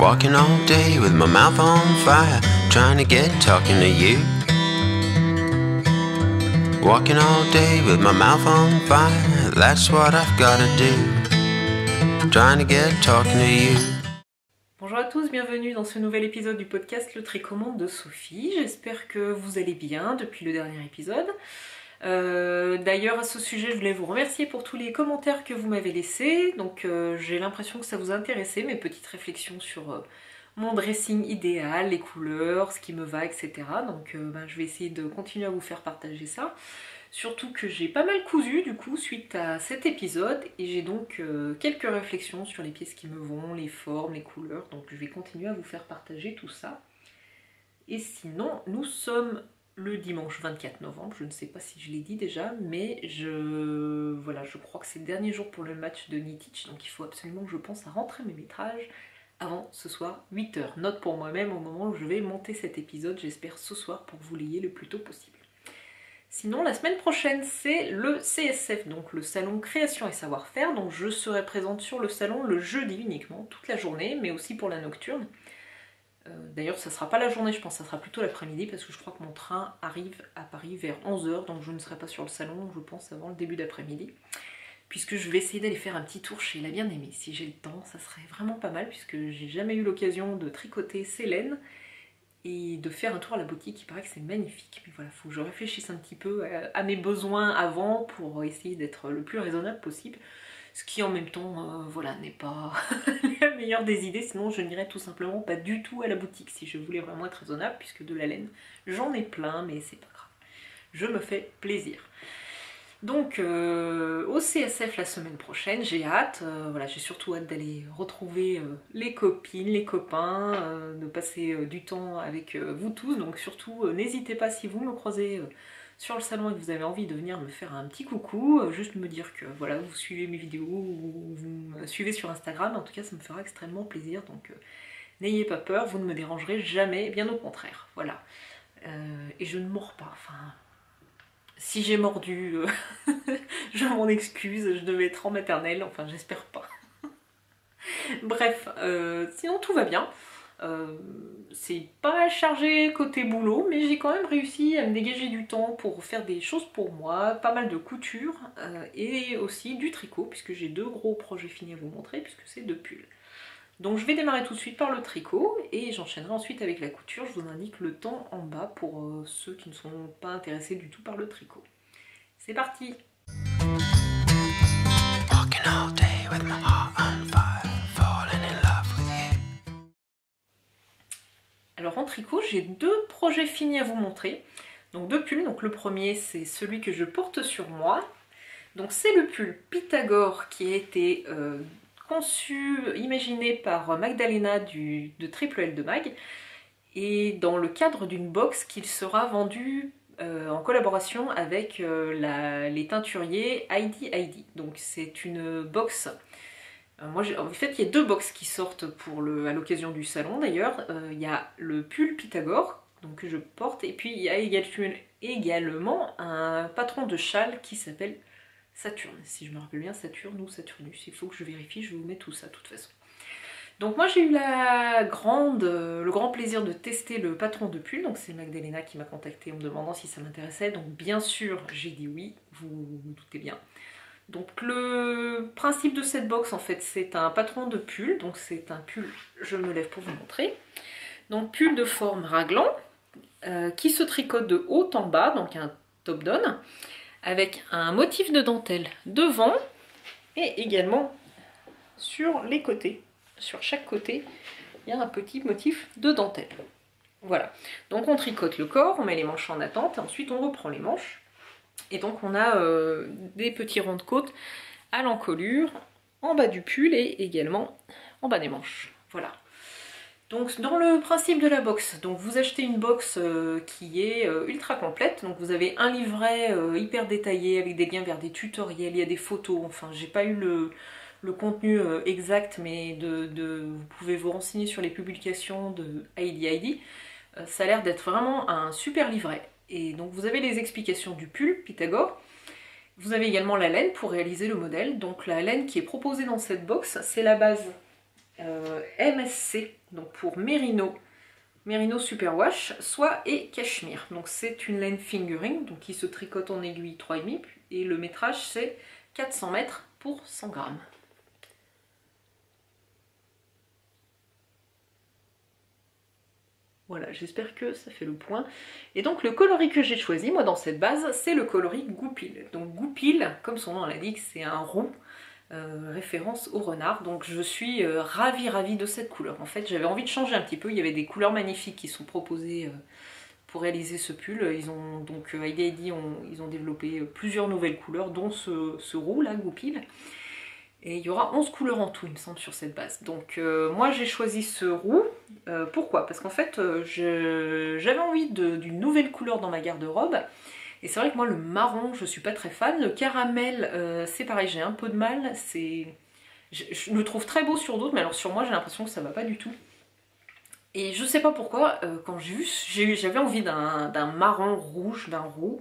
Walking all day with my mouth on fire, trying to get talking to you. Walking all day with my mouth on fire, that's what I've gotta do. Trying to get talking to you. Bonjour à tous, bienvenue dans ce nouvel épisode du podcast Le Tricommande de Sophie. J'espère que vous allez bien depuis le dernier épisode. D'ailleurs à ce sujet je voulais vous remercier pour tous les commentaires que vous m'avez laissés. Donc j'ai l'impression que ça vous a intéressé, mes petites réflexions sur mon dressing idéal, les couleurs, ce qui me va, etc. Donc je vais essayer de continuer à vous faire partager ça. Surtout que j'ai pas mal cousu du coup suite à cet épisode et j'ai donc quelques réflexions sur les pièces qui me vont, les formes, les couleurs. Donc je vais continuer à vous faire partager tout ça. Et sinon nous sommes le dimanche 24 novembre, je ne sais pas si je l'ai dit déjà, mais je crois que c'est le dernier jour pour le match de Nitić, donc il faut absolument que je pense à rentrer mes métrages avant ce soir 8h. Note pour moi-même au moment où je vais monter cet épisode, j'espère ce soir pour que vous l'ayez le plus tôt possible. Sinon la semaine prochaine c'est le CSF, donc le salon création et savoir-faire, donc je serai présente sur le salon le jeudi uniquement, toute la journée, mais aussi pour la nocturne. D'ailleurs ça sera pas la journée, je pense que ça sera plutôt l'après-midi parce que je crois que mon train arrive à Paris vers 11h, donc je ne serai pas sur le salon, je pense, avant le début d'après-midi. Puisque je vais essayer d'aller faire un petit tour chez La Bien-Aimée, si j'ai le temps, ça serait vraiment pas mal puisque j'ai jamais eu l'occasion de tricoter ses laines et de faire un tour à la boutique, il paraît que c'est magnifique. Mais voilà, il faut que je réfléchisse un petit peu à mes besoins avant pour essayer d'être le plus raisonnable possible. Ce qui en même temps, n'est pas la meilleure des idées, sinon je n'irais tout simplement pas du tout à la boutique si je voulais vraiment être raisonnable, puisque de la laine, j'en ai plein, mais c'est pas grave. Je me fais plaisir. Donc au CSF la semaine prochaine, j'ai hâte, j'ai surtout hâte d'aller retrouver les copines, les copains, de passer du temps avec vous tous, donc surtout n'hésitez pas si vous me croisez sur le salon et que vous avez envie de venir me faire un petit coucou, juste me dire que voilà, vous suivez mes vidéos ou vous me suivez sur Instagram, en tout cas ça me fera extrêmement plaisir, donc n'ayez pas peur, vous ne me dérangerez jamais, bien au contraire, voilà. Et je ne mords pas, enfin, si j'ai mordu, je m'en excuse, je devais être en maternelle, enfin j'espère pas. Bref, sinon tout va bien. C'est pas mal chargé côté boulot, mais j'ai quand même réussi à me dégager du temps pour faire des choses pour moi, pas mal de couture et aussi du tricot, puisque j'ai deux gros projets finis à vous montrer, puisque c'est deux pulls. Donc je vais démarrer tout de suite par le tricot et j'enchaînerai ensuite avec la couture. Je vous indique le temps en bas pour ceux qui ne sont pas intéressés du tout par le tricot. C'est parti! Walking all day with my heart on fire, falling in love with you. Alors en tricot, j'ai deux projets finis à vous montrer. Donc deux pulls, donc le premier c'est celui que je porte sur moi. Donc c'est le pull Pythagore qui a été conçu, imaginé par Magdalena de Triple L de Mag. Et dans le cadre d'une box qu'il sera vendu en collaboration avec les teinturiers Heidi. Donc c'est une box. En fait, il y a deux box qui sortent à l'occasion du salon d'ailleurs. Il y a le pull Pythagore donc, que je porte, et puis il y a également un patron de châle qui s'appelle Saturne. Si je me rappelle bien, Saturne ou Saturnus. Il faut que je vérifie, je vais vous mettre tout ça de toute façon. Donc moi j'ai eu le grand plaisir de tester le patron de pull, donc c'est Magdalena qui m'a contacté en me demandant si ça m'intéressait, donc bien sûr j'ai dit oui, vous vous doutez bien. Donc le principe de cette box en fait c'est un patron de pull, donc c'est un pull, je me lève pour vous montrer, donc pull de forme raglan qui se tricote de haut en bas, donc un top down, avec un motif de dentelle devant et également sur les côtés. Sur chaque côté, il y a un petit motif de dentelle. Voilà. Donc on tricote le corps, on met les manches en attente, et ensuite on reprend les manches. Et donc on a des petits ronds de côte à l'encolure, en bas du pull et également en bas des manches. Voilà. Donc dans le principe de la box, donc vous achetez une box qui est ultra complète. Donc vous avez un livret hyper détaillé avec des liens vers des tutoriels, il y a des photos, enfin j'ai pas eu le contenu exact, mais vous pouvez vous renseigner sur les publications de Heidi. Ça a l'air d'être vraiment un super livret. Et donc vous avez les explications du pull Pythagore. Vous avez également la laine pour réaliser le modèle. Donc la laine qui est proposée dans cette box, c'est la base MSC, donc pour Merino Superwash, soie et cachemire. Donc c'est une laine fingering, donc qui se tricote en aiguille 3,5 et le métrage c'est 400 mètres pour 100 grammes. Voilà, j'espère que ça fait le point. Et donc le coloris que j'ai choisi, moi, dans cette base, c'est le coloris Goupil. Donc Goupil, comme son nom l'indique, c'est un roux, référence au renard. Donc je suis ravie de cette couleur. En fait, j'avais envie de changer un petit peu. Il y avait des couleurs magnifiques qui sont proposées pour réaliser ce pull. Ils ont donc Heidi ils ont développé plusieurs nouvelles couleurs, dont ce roux là, Goupil. Et il y aura 11 couleurs en tout, il me semble, sur cette base. Donc moi j'ai choisi ce roux. Pourquoi? Parce qu'en fait j'avais envie d'une nouvelle couleur dans ma garde-robe. Et c'est vrai que moi le marron je suis pas très fan. Le caramel c'est pareil, j'ai un peu de mal. Je le trouve très beau sur d'autres, mais alors sur moi j'ai l'impression que ça va pas du tout. Et je sais pas pourquoi, quand j'avais envie d'un marron rouge, d'un roux.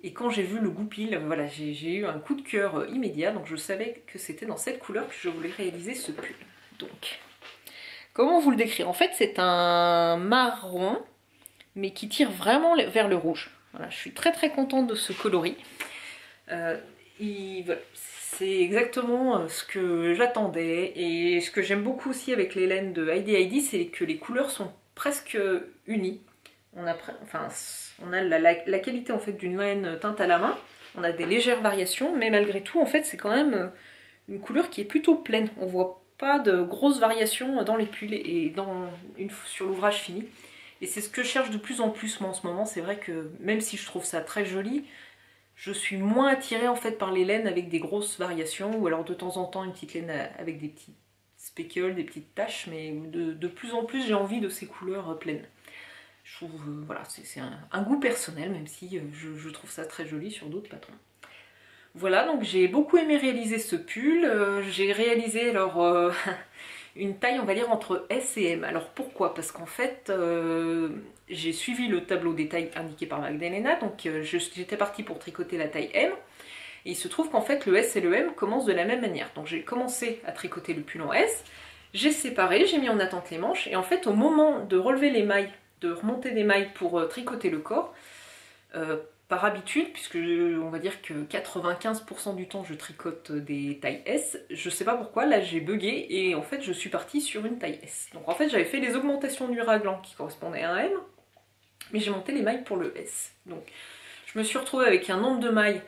Et quand j'ai vu le Goupil, voilà, j'ai eu un coup de cœur immédiat, donc je savais que c'était dans cette couleur que je voulais réaliser ce pull. Donc, comment vous le décrire? En fait, c'est un marron, mais qui tire vraiment vers le rouge. Voilà, je suis très contente de ce coloris. Voilà, c'est exactement ce que j'attendais, et ce que j'aime beaucoup aussi avec les laines de Heidi, c'est que les couleurs sont presque unies. On a la qualité en fait d'une laine teinte à la main, on a des légères variations, mais malgré tout en fait c'est quand même une couleur qui est plutôt pleine. On voit pas de grosses variations dans les pulls et sur l'ouvrage fini. Et c'est ce que je cherche de plus en plus moi en ce moment. C'est vrai que même si je trouve ça très joli, je suis moins attirée en fait par les laines avec des grosses variations, ou alors de temps en temps une petite laine avec des petits speckles, des petites taches, mais de plus en plus j'ai envie de ces couleurs pleines. Je trouve, voilà, c'est un goût personnel, même si je trouve ça très joli sur d'autres patrons. Voilà, donc j'ai beaucoup aimé réaliser ce pull. J'ai réalisé alors une taille, on va dire, entre S et M. Alors pourquoi? Parce qu'en fait, j'ai suivi le tableau des tailles indiqué par Magdalena, donc j'étais partie pour tricoter la taille M. Et il se trouve qu'en fait, le S et le M commencent de la même manière. Donc j'ai commencé à tricoter le pull en S, j'ai séparé, j'ai mis en attente les manches, et en fait, au moment de relever les mailles, de remonter des mailles pour tricoter le corps, par habitude, puisque on va dire que 95% du temps je tricote des tailles S, je sais pas pourquoi, là j'ai bugué et en fait je suis partie sur une taille S. Donc en fait j'avais fait les augmentations du raglan qui correspondaient à un M, mais j'ai monté les mailles pour le S. Donc je me suis retrouvée avec un nombre de mailles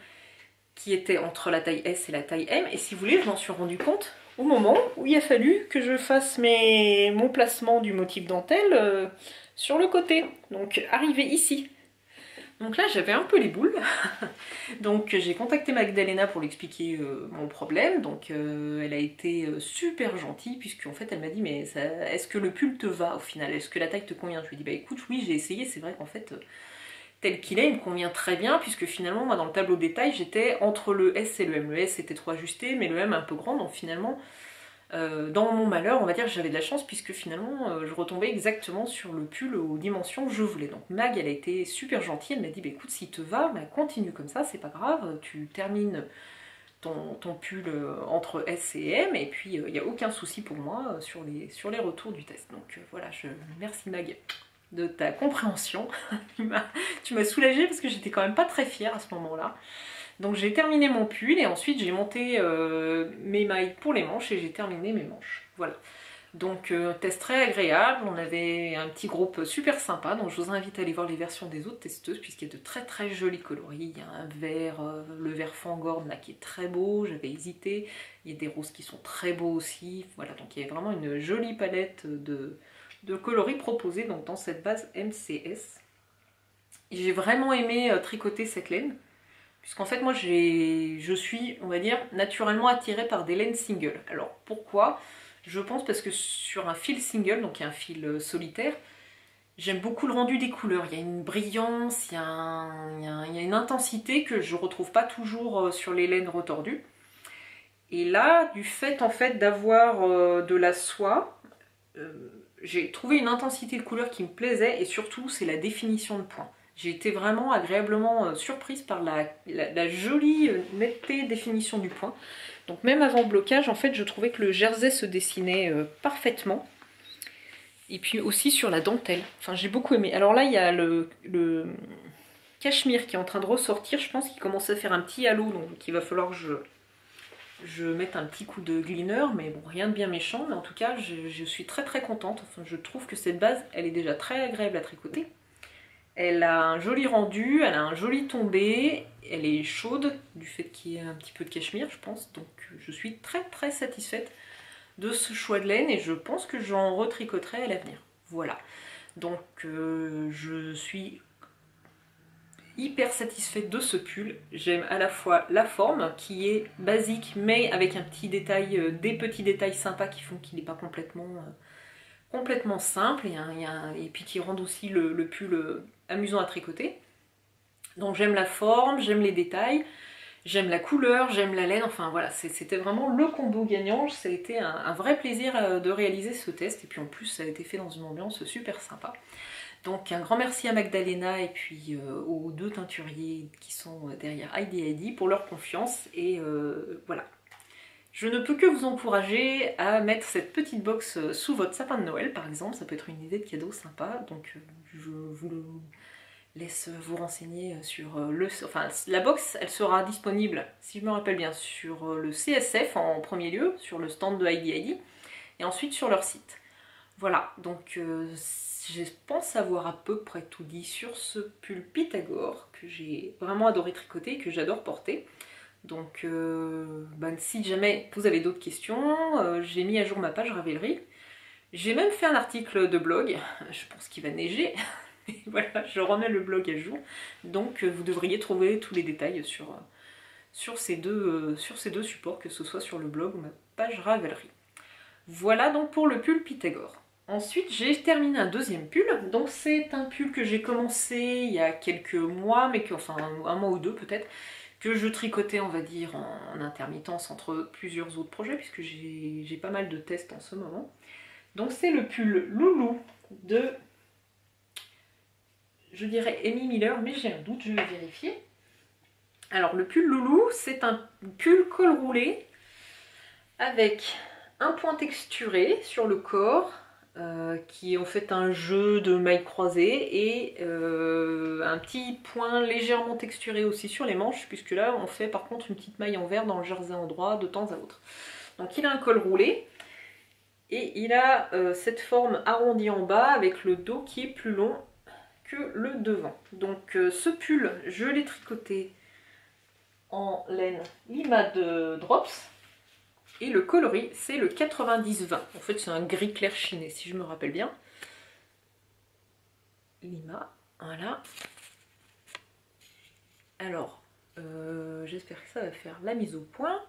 qui était entre la taille S et la taille M, et si vous voulez je m'en suis rendu compte au moment où il a fallu que je fasse mon placement du motif dentelle sur le côté, donc arrivé ici. Donc là j'avais un peu les boules, donc j'ai contacté Magdalena pour lui expliquer mon problème, donc elle a été super gentille, puisqu'en fait elle m'a dit mais est-ce que le pull te va au final, est-ce que la taille te convient? Je lui ai dit bah écoute oui j'ai essayé, c'est vrai qu'en fait tel qu'il est il me convient très bien, puisque finalement moi dans le tableau des tailles j'étais entre le S et le M. Le S était trop ajusté mais le M un peu grand, donc finalement dans mon malheur, on va dire que j'avais de la chance, puisque finalement je retombais exactement sur le pull aux dimensions que je voulais. Donc Mag, elle a été super gentille, elle m'a dit bah écoute, s'il te va, bah, continue comme ça, c'est pas grave, tu termines ton pull entre S et M, et puis il n'y a aucun souci pour moi sur les retours du test. Donc voilà, merci Mag de ta compréhension, tu m'as soulagée parce que j'étais quand même pas très fière à ce moment-là. Donc j'ai terminé mon pull et ensuite j'ai monté mes mailles pour les manches et j'ai terminé mes manches. Voilà. Donc test très agréable, on avait un petit groupe super sympa, donc je vous invite à aller voir les versions des autres testeuses puisqu'il y a de très jolis coloris. Il y a un vert, le vert fangorn là qui est très beau, j'avais hésité. Il y a des roses qui sont très beaux aussi. Voilà, donc il y a vraiment une jolie palette de coloris proposés donc, dans cette base MCS. J'ai vraiment aimé tricoter cette laine. Puisqu'en fait moi je suis, on va dire, naturellement attirée par des laines single. Alors pourquoi? Je pense parce que sur un fil single, donc un fil solitaire, j'aime beaucoup le rendu des couleurs. Il y a une brillance, il y a une intensité que je retrouve pas toujours sur les laines retordues. Et là, du fait en fait d'avoir de la soie, j'ai trouvé une intensité de couleur qui me plaisait, et surtout c'est la définition de points. J'ai été vraiment agréablement surprise par la jolie netteté définition du point. Donc même avant le blocage, en fait, je trouvais que le jersey se dessinait parfaitement. Et puis aussi sur la dentelle. Enfin, j'ai beaucoup aimé. Alors là, il y a le cachemire qui est en train de ressortir. Je pense qu'il commence à faire un petit halo, donc il va falloir que je mette un petit coup de glitter, mais bon, rien de bien méchant. Mais en tout cas, je suis très très contente. Enfin, je trouve que cette base, elle est déjà très agréable à tricoter. Elle a un joli rendu, elle a un joli tombé, elle est chaude du fait qu'il y ait un petit peu de cachemire, je pense. Donc je suis très très satisfaite de ce choix de laine et je pense que j'en retricoterai à l'avenir. Voilà. Donc je suis hyper satisfaite de ce pull. J'aime à la fois la forme qui est basique mais avec un petit détail, des petits détails sympas qui font qu'il n'est pas complètement simple et puis qui rendent aussi le pull amusant à tricoter. Donc j'aime la forme, j'aime les détails, j'aime la couleur, j'aime la laine, enfin voilà, c'était vraiment le combo gagnant. Ça a été un vrai plaisir de réaliser ce test et puis en plus ça a été fait dans une ambiance super sympa. Donc un grand merci à Magdalena et puis aux deux teinturiers qui sont derrière Heidi pour leur confiance et voilà. Je ne peux que vous encourager à mettre cette petite box sous votre sapin de Noël par exemple, ça peut être une idée de cadeau sympa, donc je vous laisse vous renseigner sur le... Enfin, la box, elle sera disponible, si je me rappelle bien, sur le CSF en premier lieu, sur le stand de Heidi, et ensuite sur leur site. Voilà, donc je pense avoir à peu près tout dit sur ce pull Pythagore que j'ai vraiment adoré tricoter et que j'adore porter. Donc si jamais vous avez d'autres questions, j'ai mis à jour ma page Ravelry. J'ai même fait un article de blog, je pense qu'il va neiger. Et voilà, je remets le blog à jour. Donc vous devriez trouver tous les détails sur ces deux supports, que ce soit sur le blog ou ma page Ravelry. Voilà donc pour le pull Pythagore. Ensuite, j'ai terminé un deuxième pull. Donc c'est un pull que j'ai commencé il y a quelques mois, mais enfin un mois ou deux peut-être, que je tricotais, on va dire, en intermittence entre plusieurs autres projets, puisque j'ai pas mal de tests en ce moment. Donc c'est le pull Loulou de, je dirais, Amy Miller, mais j'ai un doute, je vais vérifier. Alors le pull Loulou, c'est un pull col roulé avec un point texturé sur le corps, qui est en fait un jeu de mailles croisées, et un petit point légèrement texturé aussi sur les manches, puisque là on fait par contre une petite maille en vert dans le jersey endroit de temps à autre. Donc il a un col roulé, et il a cette forme arrondie en bas avec le dos qui est plus long que le devant. Donc ce pull, je l'ai tricoté en laine Lima de Drops. Et le coloris, c'est le 90-20. En fait, c'est un gris clair chiné, si je me rappelle bien. Lima, voilà. Alors, j'espère que ça va faire la mise au point.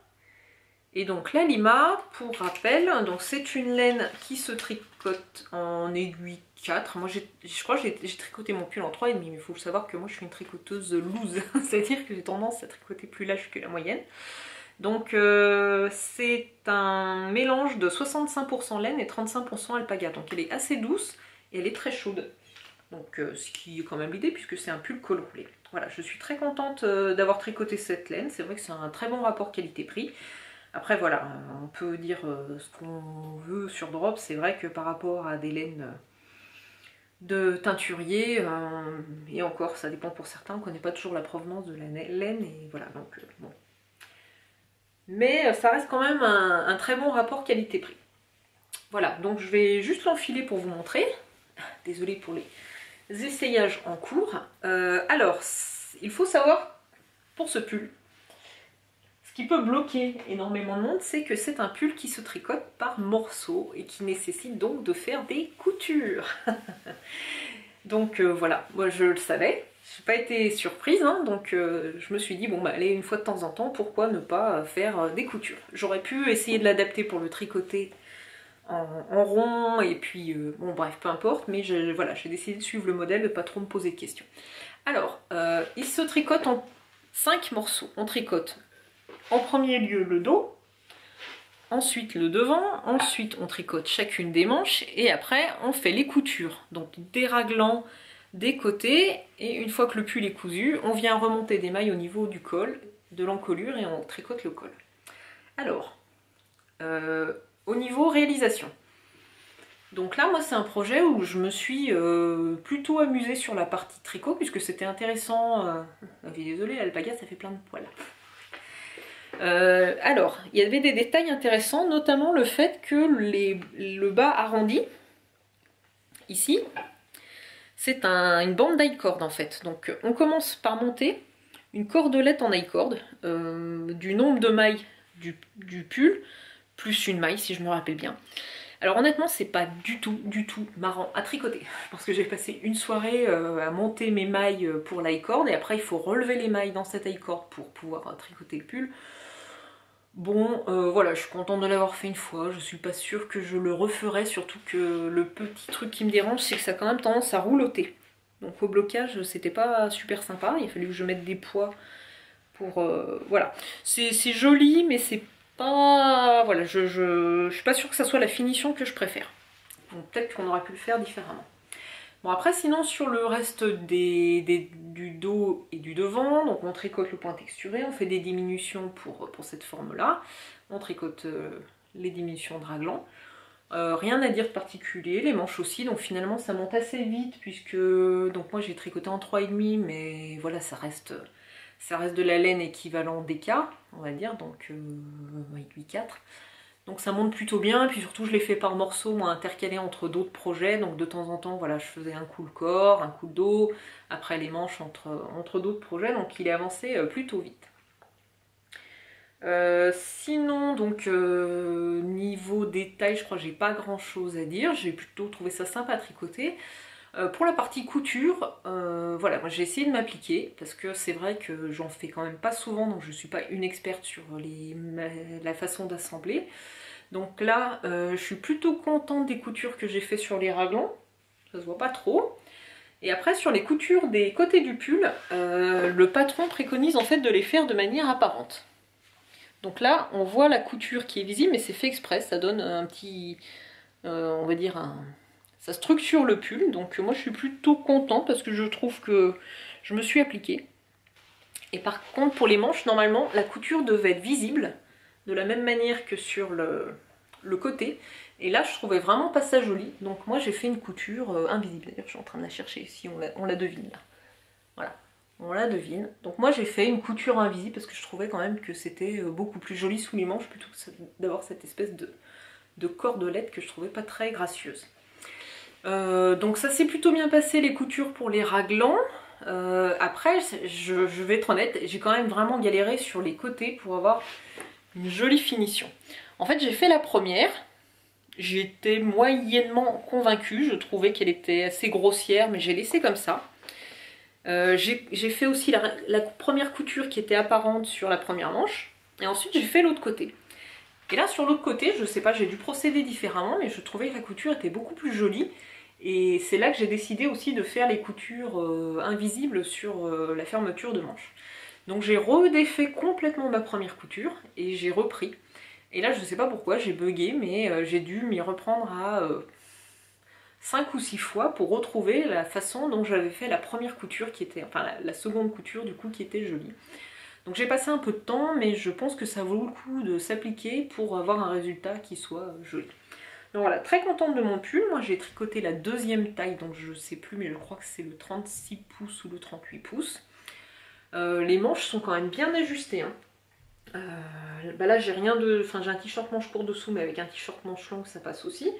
Et donc la Lima, pour rappel, c'est une laine qui se tricote en aiguille 4. Moi, je crois que j'ai tricoté mon pull en 3,5, mais il faut savoir que moi, je suis une tricoteuse loose. C'est-à-dire que j'ai tendance à tricoter plus lâche que la moyenne. Donc c'est un mélange de 65% laine et 35% alpaga. Donc elle est assez douce et elle est très chaude. Donc ce qui est quand même l'idée puisque c'est un pull col roulé. Voilà, je suis très contente d'avoir tricoté cette laine. C'est vrai que c'est un très bon rapport qualité-prix. Après voilà, on peut dire ce qu'on veut sur Drop. C'est vrai que par rapport à des laines de teinturier, et encore ça dépend pour certains, on ne connaît pas toujours la provenance de la laine. Et voilà, donc bon. Mais ça reste quand même un très bon rapport qualité-prix. Voilà, donc je vais juste l'enfiler pour vous montrer. Désolée pour les essayages en cours. Alors, il faut savoir, pour ce pull, ce qui peut bloquer énormément de monde, c'est que c'est un pull qui se tricote par morceaux et qui nécessite donc de faire des coutures. Donc voilà, moi je le savais. J'ai pas été surprise, hein, donc je me suis dit, bon bah allez, une fois de temps en temps, pourquoi ne pas faire des coutures. J'aurais pu essayer de l'adapter pour le tricoter en rond, et puis, bon bref, peu importe, mais voilà, j'ai décidé de suivre le modèle, de pas trop me poser de questions. Alors, il se tricote en 5 morceaux. On tricote en premier lieu le dos, ensuite le devant, ensuite on tricote chacune des manches, et après on fait les coutures, donc déraglant des côtés, et une fois que le pull est cousu, on vient remonter des mailles au niveau du col, de l'encolure, et on tricote le col. Alors, au niveau réalisation, donc là moi c'est un projet où je me suis plutôt amusée sur la partie tricot, puisque c'était intéressant. Désolée, l'alpaga ça fait plein de poils. Alors, il y avait des détails intéressants, notamment le fait que le bas arrondi, ici, c'est une bande d'aï-cord en fait. Donc on commence par monter une cordelette en aï-cord, du nombre de mailles du pull, plus une maille si je me rappelle bien. Alors honnêtement c'est pas du tout marrant à tricoter. Je pense que j'ai passé une soirée à monter mes mailles pour l'aï-cord, et après il faut relever les mailles dans cette aï-cord pour pouvoir tricoter le pull. Bon, voilà, je suis contente de l'avoir fait une fois, je suis pas sûre que je le referai, surtout que le petit truc qui me dérange, c'est que ça a quand même tendance à rouloter. Donc au blocage, c'était pas super sympa, il a fallu que je mette des poids pour... voilà, c'est joli, mais c'est pas... Voilà, je suis pas sûre que ça soit la finition que je préfère. Donc peut-être qu'on aurait pu le faire différemment. Bon après sinon sur le reste du dos et du devant, donc on tricote le point texturé, on fait des diminutions pour cette forme là, on tricote les diminutions de raglan. Rien à dire de particulier, les manches aussi, donc finalement ça monte assez vite puisque donc moi j'ai tricoté en 3,5, mais voilà ça reste de la laine équivalent DK on va dire, donc 8,4. Donc ça monte plutôt bien, et puis surtout je l'ai fait par morceaux, moi intercalé entre d'autres projets, donc de temps en temps voilà je faisais un coup le corps, un coup de dos, après les manches entre d'autres projets, donc il est avancé plutôt vite. Sinon donc niveau détail je crois que j'ai pas grand chose à dire, j'ai plutôt trouvé ça sympa à tricoter. Pour la partie couture, voilà, moi j'ai essayé de m'appliquer parce que c'est vrai que j'en fais quand même pas souvent, donc je suis pas une experte sur la façon d'assembler. Donc là, je suis plutôt contente des coutures que j'ai fait sur les raglans, ça se voit pas trop. Et après sur les coutures des côtés du pull, le patron préconise en fait de les faire de manière apparente. Donc là, on voit la couture qui est visible, mais c'est fait exprès, ça donne un petit, on va dire ça structure le pull, donc moi je suis plutôt contente parce que je trouve que je me suis appliquée. Et par contre pour les manches, normalement la couture devait être visible de la même manière que sur le côté. Et là je trouvais vraiment pas ça joli, donc moi j'ai fait une couture invisible. D'ailleurs je suis en train de la chercher ici, on la devine là. Voilà, on la devine. Donc moi j'ai fait une couture invisible parce que je trouvais quand même que c'était beaucoup plus joli sous les manches plutôt que d'avoir cette espèce de cordelette que je trouvais pas très gracieuse. Donc ça s'est plutôt bien passé les coutures pour les raglans. Après je vais être honnête, j'ai quand même vraiment galéré sur les côtés pour avoir une jolie finition. En fait j'ai fait la première, j'étais moyennement convaincue, je trouvais qu'elle était assez grossière mais j'ai laissé comme ça. J'ai fait aussi la première couture qui était apparente sur la première manche, et ensuite j'ai fait l'autre côté. Et là sur l'autre côté, je sais pas, j'ai dû procéder différemment, mais je trouvais que la couture était beaucoup plus jolie. Et c'est là que j'ai décidé aussi de faire les coutures invisibles sur la fermeture de manche. Donc j'ai redéfait complètement ma première couture et j'ai repris. Et là je sais pas pourquoi, j'ai bugué, mais j'ai dû m'y reprendre à 5 ou 6 fois pour retrouver la façon dont j'avais fait la première couture qui était, enfin la seconde couture du coup qui était jolie. Donc j'ai passé un peu de temps, mais je pense que ça vaut le coup de s'appliquer pour avoir un résultat qui soit joli. Donc voilà, très contente de mon pull. Moi j'ai tricoté la deuxième taille, donc je sais plus, mais je crois que c'est le 36 pouces ou le 38 pouces. Les manches sont quand même bien ajustées. Hein. Là j'ai rien de... Enfin j'ai un t-shirt manche court dessous, mais avec un t-shirt manche longue ça passe aussi.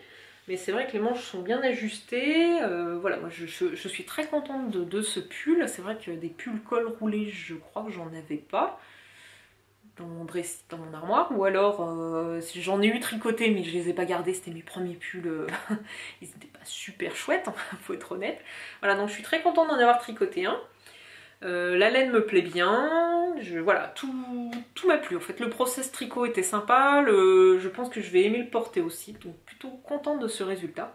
Mais c'est vrai que les manches sont bien ajustées. Voilà, moi je suis très contente de ce pull. C'est vrai que des pulls col roulé, je crois que j'en avais pas dans mon armoire, ou alors j'en ai eu tricoté mais je les ai pas gardés, c'était mes premiers pulls, ils étaient pas super chouettes, hein, faut être honnête. Voilà, donc je suis très contente d'en avoir tricoté un. La laine me plaît bien, voilà, tout m'a plu en fait. Le process tricot était sympa, je pense que je vais aimer le porter aussi, donc plutôt contente de ce résultat.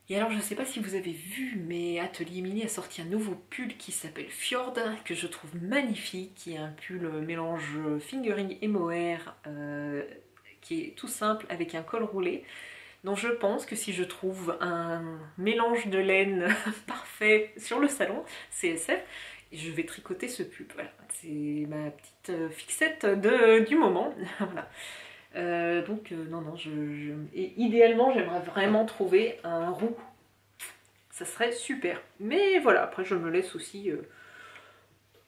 Et alors je ne sais pas si vous avez vu, mais Atelier Mini a sorti un nouveau pull qui s'appelle Fjord, que je trouve magnifique, qui est un pull mélange fingering et mohair, qui est tout simple avec un col roulé. Donc je pense que si je trouve un mélange de laine parfait sur le salon, CSF, je vais tricoter ce pull. Voilà, c'est ma petite fixette du moment. Voilà. Non, Et idéalement, j'aimerais vraiment trouver un roux. Ça serait super. Mais voilà, après je me laisse aussi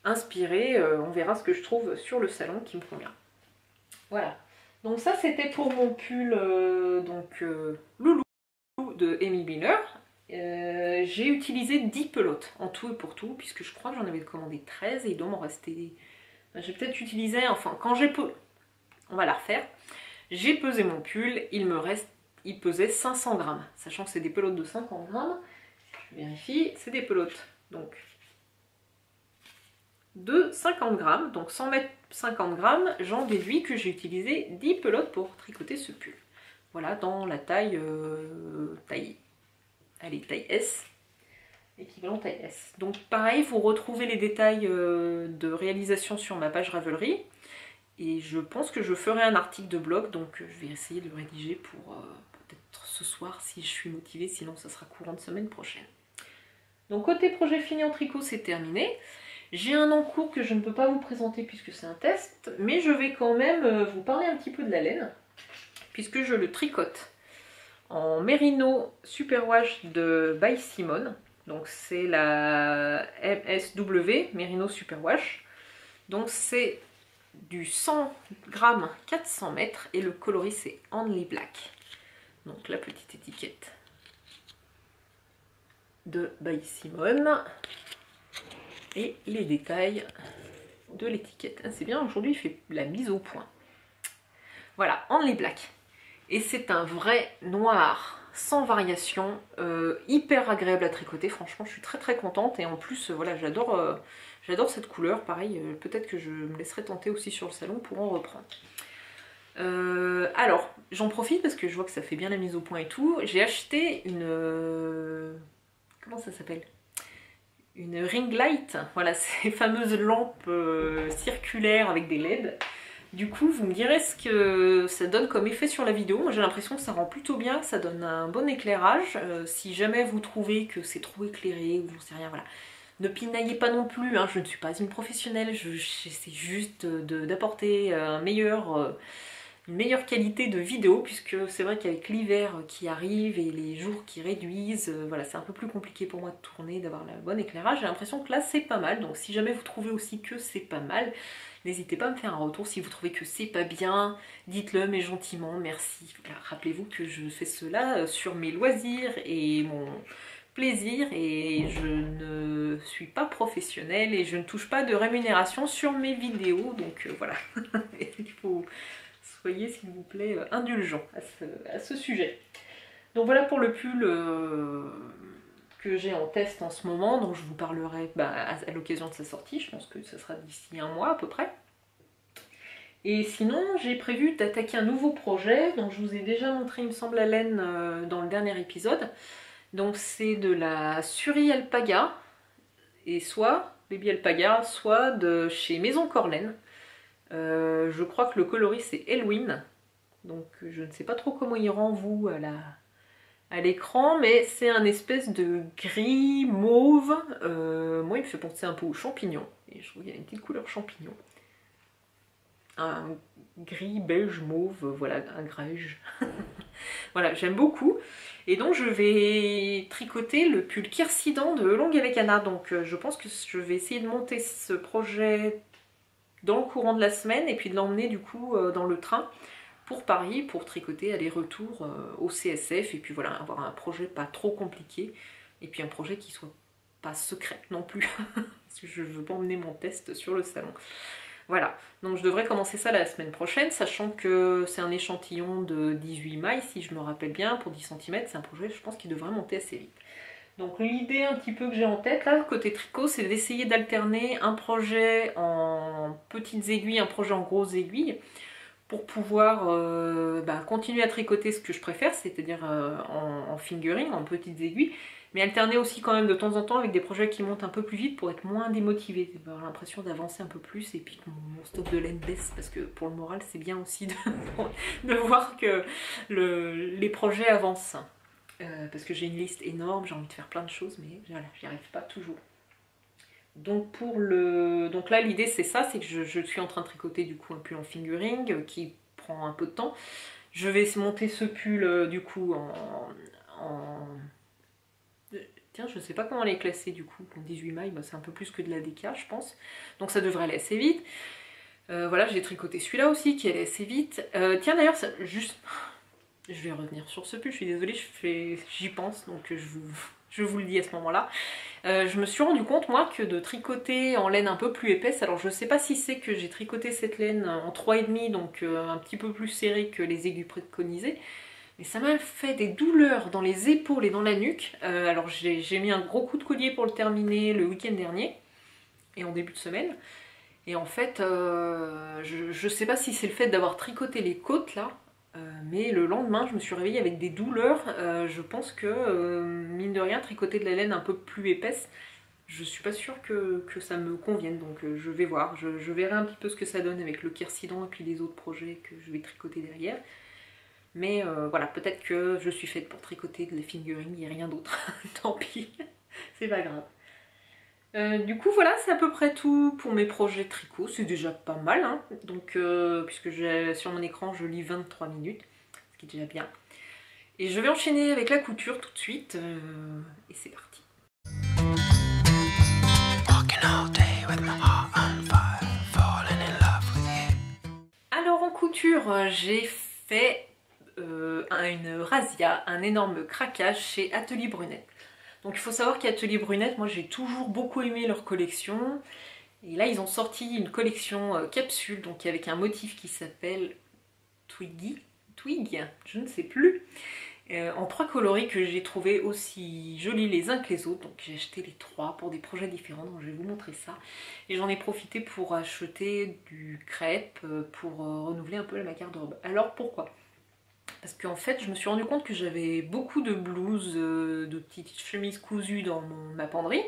inspirer. On verra ce que je trouve sur le salon qui me convient. Voilà. Donc ça, c'était pour mon pull Loulou de Amy Biner. J'ai utilisé 10 pelotes en tout et pour tout, puisque je crois que j'en avais commandé 13 et il doit m'en rester... J'ai peut-être utilisé, enfin, quand j'ai... On va la refaire. J'ai pesé mon pull, il pesait 500 grammes, sachant que c'est des pelotes de 50 grammes. Je vérifie, c'est des pelotes, donc, de 50 grammes, donc 100 mètres 50 grammes, j'en déduis que j'ai utilisé 10 pelotes pour tricoter ce pull. Voilà, dans la taille taille S, équivalent taille S. Donc pareil, vous retrouvez les détails de réalisation sur ma page Ravelry. Et je pense que je ferai un article de blog, donc je vais essayer de le rédiger pour peut-être ce soir si je suis motivée, sinon ça sera courant de semaine prochaine. Donc côté projet fini en tricot, c'est terminé. J'ai un en cours que je ne peux pas vous présenter puisque c'est un test, mais je vais quand même vous parler un petit peu de la laine, puisque je le tricote en Merino Superwash de By Simone. Donc c'est la MSW Merino Superwash. Donc c'est du 100 grammes 400 mètres et le coloris c'est Only Black. Donc la petite étiquette de By Simone et les détails de l'étiquette. C'est bien, aujourd'hui il fait la mise au point. Voilà, Only Black. Et c'est un vrai noir sans variation, hyper agréable à tricoter. Franchement, je suis très très contente et en plus, voilà, j'adore cette couleur. Pareil, peut-être que je me laisserai tenter aussi sur le salon pour en reprendre. Alors, j'en profite parce que je vois que ça fait bien la mise au point et tout. J'ai acheté une... comment ça s'appelle? Une ring light. Voilà, ces fameuses lampes circulaires avec des LED. Du coup, vous me direz ce que ça donne comme effet sur la vidéo. Moi, j'ai l'impression que ça rend plutôt bien, que ça donne un bon éclairage. Si jamais vous trouvez que c'est trop éclairé ou j'en sais rien, voilà. Ne pinaillez pas non plus, hein, je ne suis pas une professionnelle, j'essaie juste d'apporter une meilleure qualité de vidéo, puisque c'est vrai qu'avec l'hiver qui arrive et les jours qui réduisent, voilà, c'est un peu plus compliqué pour moi de tourner, d'avoir le bon éclairage. J'ai l'impression que là c'est pas mal, donc si jamais vous trouvez aussi que c'est pas mal, n'hésitez pas à me faire un retour. Si vous trouvez que c'est pas bien, dites-le, mais gentiment, merci. Voilà, rappelez-vous que je fais cela sur mes loisirs et mon plaisir, et je ne suis pas professionnelle et je ne touche pas de rémunération sur mes vidéos, donc voilà. Il faut... soyez s'il vous plaît indulgents à ce sujet. Donc voilà pour le pull que j'ai en test en ce moment, dont je vous parlerai à l'occasion de sa sortie. Je pense que ça sera d'ici un mois à peu près. Et sinon, j'ai prévu d'attaquer un nouveau projet dont je vous ai déjà montré, il me semble, la laine dans le dernier épisode. Donc c'est de la Suri Alpaga, et soit Baby Alpaga, soit de chez Maison Corlaine. Je crois que le coloris c'est Elwin, donc je ne sais pas trop comment il rend vous à l'écran, mais c'est un espèce de gris mauve. Moi il me fait penser un peu aux champignons, et je trouve qu'il y a une petite couleur champignon. Un gris beige mauve, voilà, un grège. Voilà, j'aime beaucoup. Et donc je vais tricoter le pull Kirsidan de Longue avec Anna. Donc je pense que je vais essayer de monter ce projet dans le courant de la semaine et puis de l'emmener du coup dans le train pour Paris pour tricoter aller-retour au CSF. Et puis voilà, avoir un projet pas trop compliqué et puis un projet qui soit pas secret non plus. Parce que je veux pas emmener mon test sur le salon. Voilà, donc je devrais commencer ça la semaine prochaine, sachant que c'est un échantillon de 18 mailles, si je me rappelle bien, pour 10 cm, c'est un projet, je pense, qui devrait monter assez vite. Donc l'idée un petit peu que j'ai en tête, là, côté tricot, c'est d'essayer d'alterner un projet en petites aiguilles, un projet en grosses aiguilles, pour pouvoir continuer à tricoter ce que je préfère, c'est-à-dire en fingering, en petites aiguilles, Mais alterner aussi quand même de temps en temps avec des projets qui montent un peu plus vite pour être moins démotivé, avoir l'impression d'avancer un peu plus et puis que mon stock de laine baisse, parce que pour le moral c'est bien aussi de voir que les projets avancent. Parce que j'ai une liste énorme, j'ai envie de faire plein de choses, mais voilà, j'y arrive pas toujours. Donc là l'idée c'est ça, c'est que je suis en train de tricoter du coup un pull en fingering qui prend un peu de temps. Je vais monter ce pull du coup en... Tiens, je sais pas comment les classer du coup, en 18 mailles, bah, c'est un peu plus que de la DK je pense. Donc ça devrait aller assez vite. Voilà, j'ai tricoté celui-là aussi qui allait assez vite. Tiens d'ailleurs, juste... Je vais revenir sur ce pull, je suis désolée, j'y pense, donc je vous le dis à ce moment-là. Je me suis rendu compte, moi, que de tricoter en laine un peu plus épaisse, alors je sais pas si c'est que j'ai tricoté cette laine en 3,5, donc un petit peu plus serré que les aigus préconisés, mais ça m'a fait des douleurs dans les épaules et dans la nuque. Alors j'ai mis un gros coup de collier pour le terminer le week-end dernier, et en début de semaine. Et en fait, je sais pas si c'est le fait d'avoir tricoté les côtes là, mais le lendemain je me suis réveillée avec des douleurs. Je pense que mine de rien, tricoter de la laine un peu plus épaisse, je suis pas sûre que ça me convienne, donc je vais voir, je verrai un petit peu ce que ça donne avec le quercidon et puis les autres projets que je vais tricoter derrière. Mais voilà, peut-être que je suis faite pour tricoter de la fingering et rien d'autre. Tant pis, c'est pas grave. Du coup voilà, c'est à peu près tout pour mes projets tricot, c'est déjà pas mal, hein. Donc puisque sur mon écran je lis 23 minutes, ce qui est déjà bien. Et je vais enchaîner avec la couture tout de suite, et c'est parti. Alors en couture, j'ai fait une razzia, un énorme craquage chez Atelier Brunette. Donc il faut savoir qu'Atelier Brunette, moi j'ai toujours beaucoup aimé leur collection. Et là ils ont sorti une collection capsule, donc avec un motif qui s'appelle Twig, je ne sais plus. En 3 coloris que j'ai trouvé aussi jolis les uns que les autres. Donc j'ai acheté les 3 pour des projets différents, donc je vais vous montrer ça. Et j'en ai profité pour acheter du crêpe pour renouveler un peu ma garde-robe. Alors pourquoi ? Parce qu'en fait, je me suis rendu compte que j'avais beaucoup de blouses, de petites chemises cousues dans ma penderie,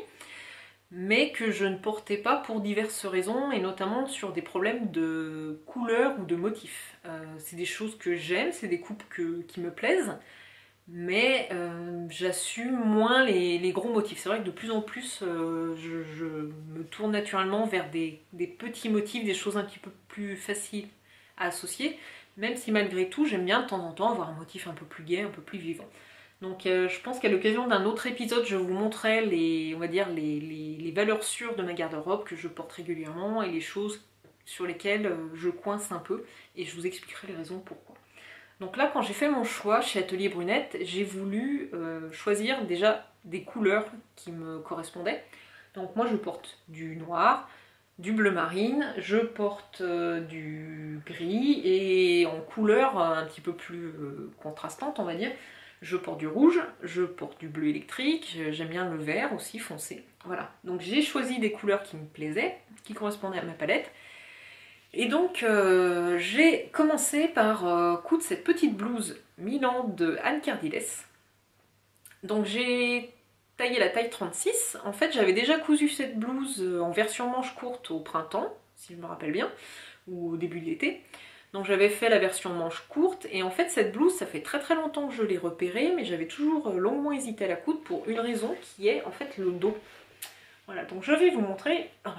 mais que je ne portais pas pour diverses raisons, et notamment sur des problèmes de couleur ou de motifs. C'est des choses que j'aime, c'est des coupes qui me plaisent, mais j'assume moins les gros motifs. C'est vrai que de plus en plus, je me tourne naturellement vers des petits motifs, des choses un petit peu plus faciles à associer. Même si malgré tout, j'aime bien de temps en temps avoir un motif un peu plus gai, un peu plus vivant. Donc je pense qu'à l'occasion d'un autre épisode, je vous montrerai les valeurs sûres de ma garde-robe que je porte régulièrement et les choses sur lesquelles je coince un peu, et je vous expliquerai les raisons pourquoi. Donc là, quand j'ai fait mon choix chez Atelier Brunette, j'ai voulu choisir déjà des couleurs qui me correspondaient. Donc moi je porte du noir, du bleu marine, je porte du gris, et en couleur un petit peu plus contrastante on va dire, je porte du rouge, je porte du bleu électrique, j'aime bien le vert aussi foncé. Voilà, donc j'ai choisi des couleurs qui me plaisaient, qui correspondaient à ma palette. Et donc j'ai commencé par coudre cette petite blouse Milan de Anne Cardiles. Donc j'ai taillé la taille 36. En fait, j'avais déjà cousu cette blouse en version manche courte au printemps, si je me rappelle bien, ou au début de l'été. Donc j'avais fait la version manche courte, et en fait cette blouse, ça fait très très longtemps que je l'ai repérée, mais j'avais toujours longuement hésité à la coudre pour une raison qui est en fait le dos. Voilà, donc je vais vous montrer. Ah,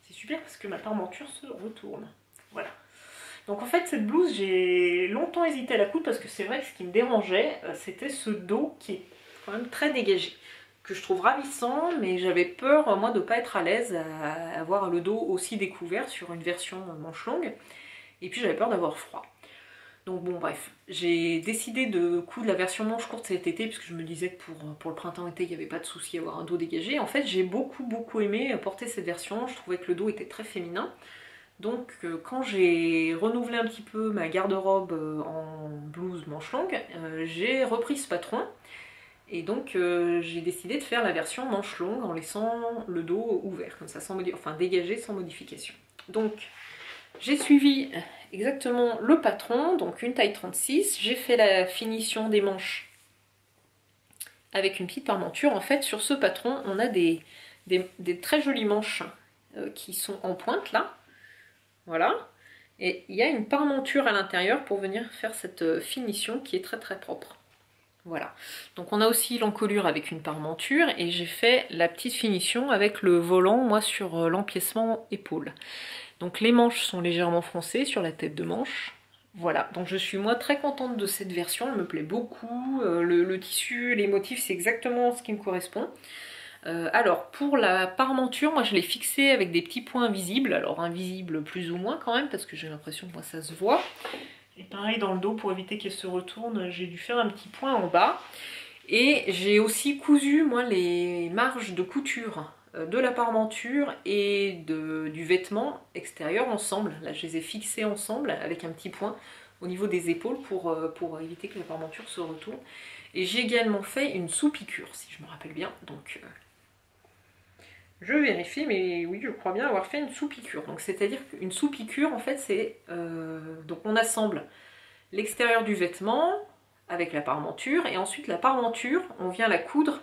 c'est super parce que ma parmenture se retourne. Voilà. Donc en fait cette blouse, j'ai longtemps hésité à la coudre parce que c'est vrai que ce qui me dérangeait, c'était ce dos qui est quand même très dégagé, que je trouve ravissant, mais j'avais peur moi de ne pas être à l'aise à avoir le dos aussi découvert sur une version manche longue, et puis j'avais peur d'avoir froid. Donc bon bref, j'ai décidé de coudre la version manche courte cet été, puisque je me disais que pour le printemps-été il n'y avait pas de souci à avoir un dos dégagé. En fait j'ai beaucoup aimé porter cette version, je trouvais que le dos était très féminin. Donc quand j'ai renouvelé un petit peu ma garde-robe en blouse manche longue, j'ai repris ce patron. Et donc j'ai décidé de faire la version manche longue en laissant le dos ouvert, comme ça, enfin dégagé sans modification. Donc j'ai suivi exactement le patron, donc une taille 36, j'ai fait la finition des manches avec une petite parmenture. En fait, sur ce patron, on a des très jolies manches qui sont en pointe là. Voilà. Et il y a une parmenture à l'intérieur pour venir faire cette finition qui est très très propre. Voilà. Donc on a aussi l'encolure avec une parmenture et j'ai fait la petite finition avec le volant, moi, sur l'empiècement épaule. Donc les manches sont légèrement froncées sur la tête de manche. Voilà, donc je suis moi très contente de cette version, elle me plaît beaucoup. Le tissu, les motifs, c'est exactement ce qui me correspond. Alors pour la parmenture, moi je l'ai fixée avec des petits points visibles, alors invisibles plus ou moins quand même, parce que j'ai l'impression que moi ça se voit. Et pareil dans le dos, pour éviter qu'elle se retourne, j'ai dû faire un petit point en bas. Et j'ai aussi cousu moi les marges de couture de la parmenture et du vêtement extérieur ensemble. Là je les ai fixés ensemble avec un petit point au niveau des épaules pour éviter que la parmenture se retourne. Et j'ai également fait une sous-piqûre, si je me rappelle bien. Donc je vérifie, mais oui, je crois bien avoir fait une sous-piqûre. Donc c'est-à-dire qu'une sous-piqûre, en fait, c'est... donc on assemble l'extérieur du vêtement avec la parmenture, et ensuite la parmenture, on vient la coudre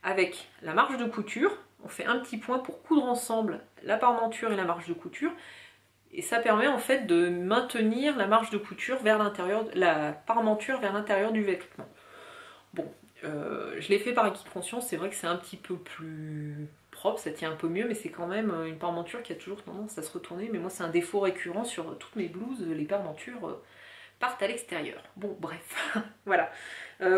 avec la marge de couture. On fait un petit point pour coudre ensemble la parmenture et la marge de couture. Et ça permet en fait de maintenir la marge de couture vers l'intérieur, la parmenture vers l'intérieur du vêtement. Bon, je l'ai fait par acquis de conscience, c'est vrai que c'est un petit peu plus propre, ça tient un peu mieux, mais c'est quand même une parmenture qui a toujours tendance à se retourner. Mais moi c'est un défaut récurrent sur toutes mes blouses, les parmentures partent à l'extérieur. Bon, bref, voilà.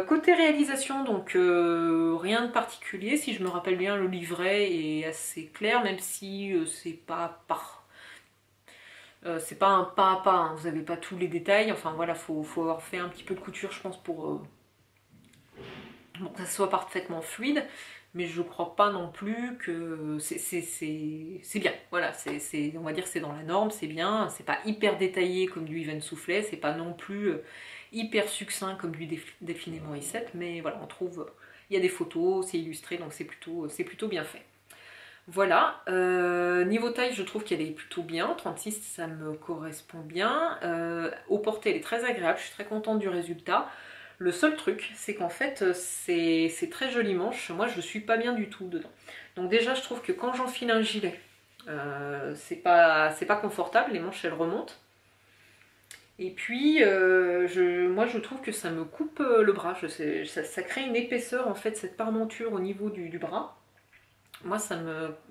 Côté réalisation, donc rien de particulier. Si je me rappelle bien, le livret est assez clair, même si c'est pas c'est pas un pas à pas, hein. Vous n'avez pas tous les détails. Enfin voilà, faut avoir fait un petit peu de couture, je pense, pour que ça soit parfaitement fluide. Mais je crois pas non plus que c'est bien. Voilà, on va dire que c'est dans la norme, c'est bien. C'est pas hyper détaillé comme du Yves Soufflet, c'est pas non plus hyper succinct comme du Delphine Morissette, mais voilà, on trouve, il y a des photos, c'est illustré, donc c'est plutôt bien fait. Voilà, niveau taille, je trouve qu'elle est plutôt bien, 36 ça me correspond bien. Au porté, elle est très agréable, je suis très contente du résultat. Le seul truc, c'est qu'en fait, c'est très joli manche. Moi, je suis pas bien du tout dedans. Donc déjà, je trouve que quand j'enfile un gilet, c'est pas confortable. Les manches, elles remontent. Et puis, moi, je trouve que ça me coupe le bras. Ça crée une épaisseur, en fait, cette parmenture au niveau du bras. Moi,